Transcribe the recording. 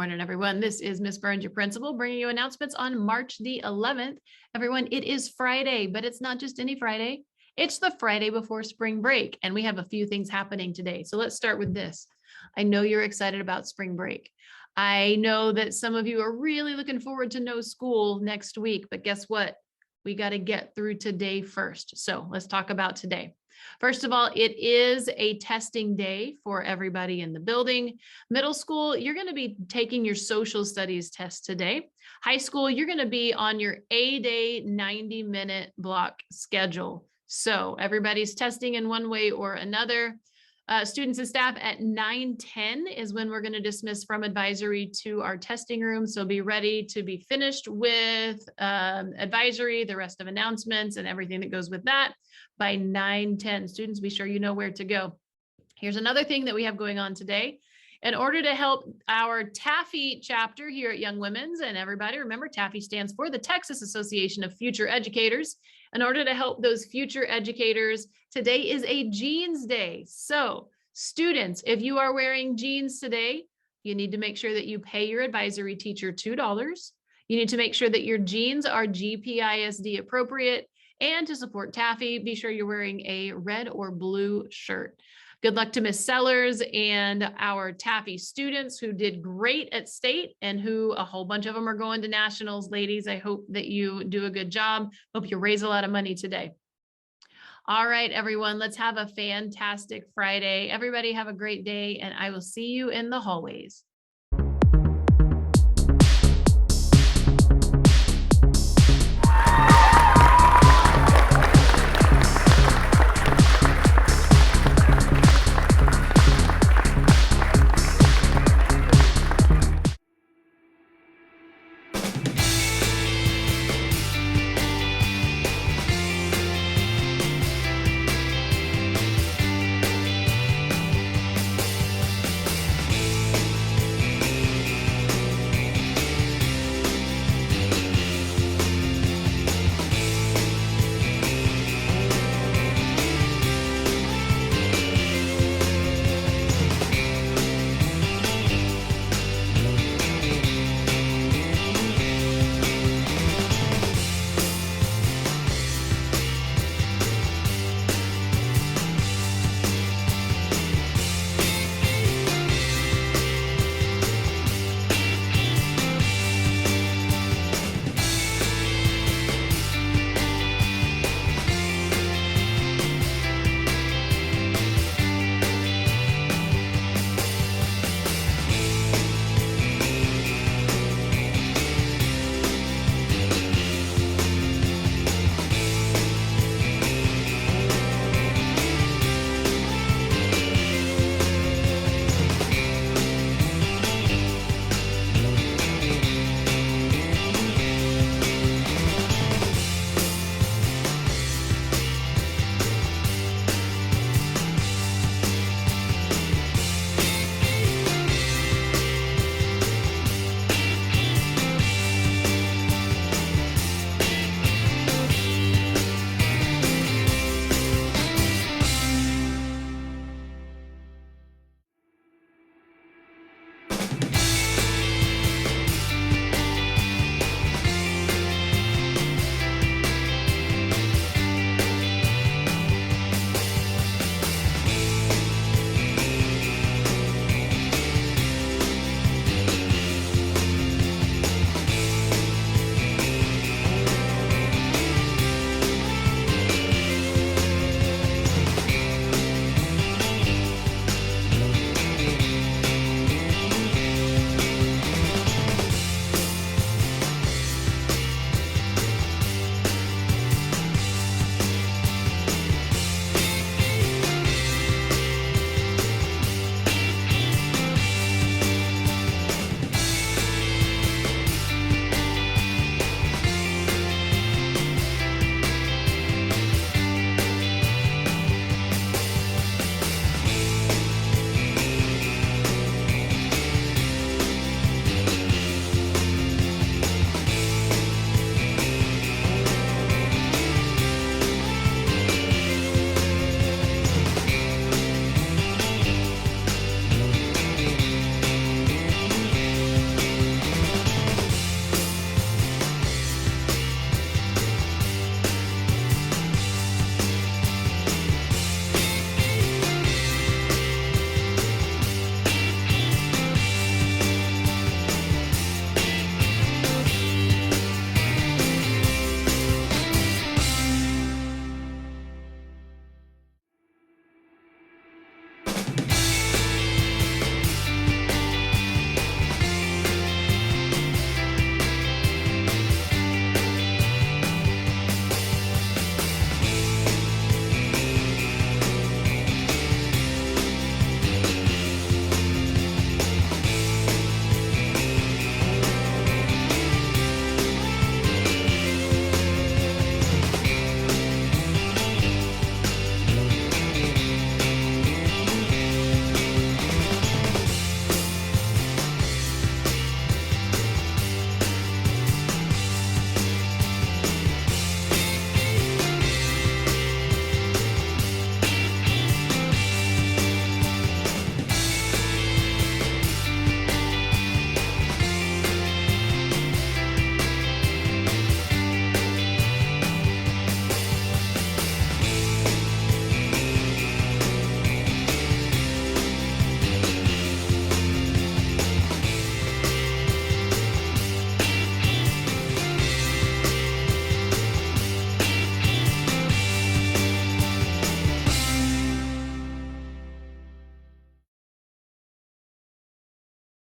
morning, everyone. This is Miss Burns, your principal, bringing you announcements on March the 11th. Everyone, it is Friday, but it's not just any Friday. It's the Friday before spring break, and we have a few things happening today. So let's start with this. I know you're excited about spring break. I know that some of you are really looking forward to no school next week, but guess what? We got to get through today first. So let's talk about today. First of all, it is a testing day for everybody in the building. Middle school, you're going to be taking your social studies test today. High school, you're going to be on your A-day 90-minute block schedule. So everybody's testing in one way or another. Students and staff at 9:10 is when we're going to dismiss from advisory to our testing room. So be ready to be finished with advisory, the rest of announcements and everything that goes with that by 9:10. Students, be sure you know where to go. Here's another thing that we have going on today. In order to help our TAFE chapter here at Young Women's, and everybody remember TAFE stands for the Texas Association of Future Educators. In order to help those future educators, today is a jeans day. So students, if you are wearing jeans today, you need to make sure that you pay your advisory teacher $2. You need to make sure that your jeans are GPISD appropriate. And to support TAFE, be sure you're wearing a red or blue shirt. Good luck to Miss Sellers and our TAFE students who did great at state and who a whole bunch of them are going to nationals. Ladies, I hope that you do a good job. Hope you raise a lot of money today. All right, everyone, let's have a fantastic Friday. Everybody have a great day, and I will see you in the hallways.